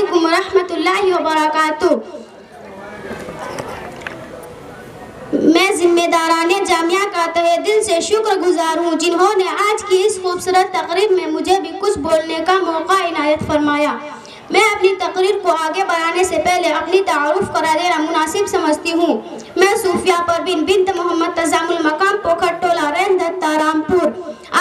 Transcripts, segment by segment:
علیکم ورحمۃ اللہ وبرکاتہ۔ میں ذمہ داران جامعہ کا تہہ دل سے شکر گزار ہوں جنہوں نے آج کی اس خوبصورت تقریب میں مجھے بھی کچھ بولنے کا موقع عنایت فرمایا۔ میں اپنی تقریر کو آگے بڑھانے سے پہلے اپنی تعارف کرا دینا مناسب سمجھتی ہوں۔ میں صوفیہ پروین بنت محمد تزام المقام پوکھر ٹولہ ریند دتہ رامپور،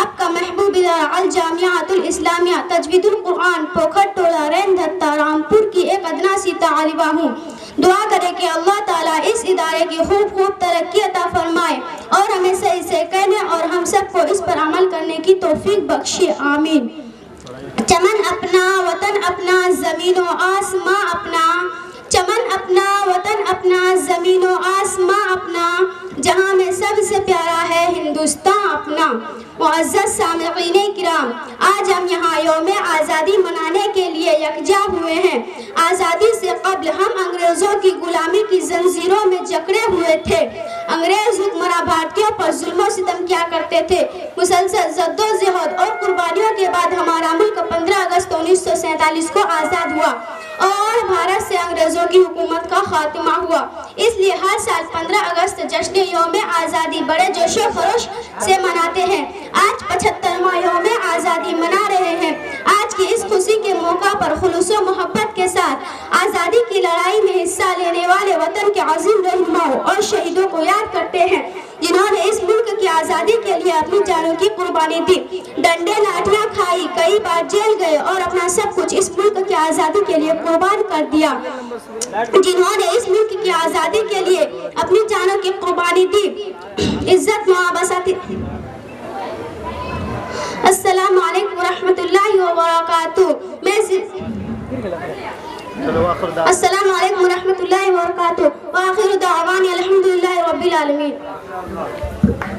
آپ کا محبوب ادارہ الجامعۃ الاسلامیہ تجوید القرآن پوکھر ٹولہ ریند دتہ رامپور کی ایک ادنا سی طالبہ ہوں۔ دعا کرے کہ اللہ تعالیٰ اس ادارے کی خوب ترقی عطا فرمائے اور ہمیں صحیح سے کہنے اور ہم سب کو اس پر عمل کرنے کی توفیق بخشے، آمین۔ چمن اپنا وطن اپنا زمین و آسماں اپنا، چمن اپنا وطن اپنا زمین و آسماں اپنا، جہاں میں سب سے پیارا ہے ہندوستان اپنا۔ معزز سامعین کرام، آج ہم یہاں یوم آزادی منانے کے لیے یکجا ہوئے ہیں۔ آزادی سے قبل ہم انگریزوں کی غلامی کی زنجیروں میں جکڑے ہوئے تھے۔ انگریز حکمراں بھارتیوں پر ظلم و ستم کیا کرتے تھے۔ مسلسل جد و جہد اور قربانیوں کے بعد ہمارا ملک 15 اگست 1947 کو آزاد ہوا اور بھارت سے انگریزوں کی حکومت کا خاتمہ ہوا۔ اس لیے ہر سال 15 اگست جشن یوم آزادی بڑے جوش و خروش سے مناتے ہیں۔ آج 75واں یوم آزادی منا رہے ہیں۔ آج کی اس خوشی کے موقع پر خلوص و محبت کے ساتھ آزادی کی لڑائی میں حصہ لینے والے وطن کے عظیم رہنماؤں اور شہیدوں کو یاد کرتے ہیں جنہوں نے اس ملک کی آزادی کے لیے اپنی جانوں کی قربانی دی، ڈنڈے لاٹھیاں کھائی، کئی بار جیل گئے اور اپنا سب کچھ اس ملک کی آزادی کے لیے قربان کر دیا۔ جنہوں نے اس ملک کی آزادی کے لیے اپنی جانوں کی قربانی دی، عزت محبت۔ السلام علیکم ورحمۃ اللہ وبرکاتہ۔ السلام علیکم ورحمۃ اللہ وبرکاتہ، وآخر دعوانا الحمدللہ رب العالمین۔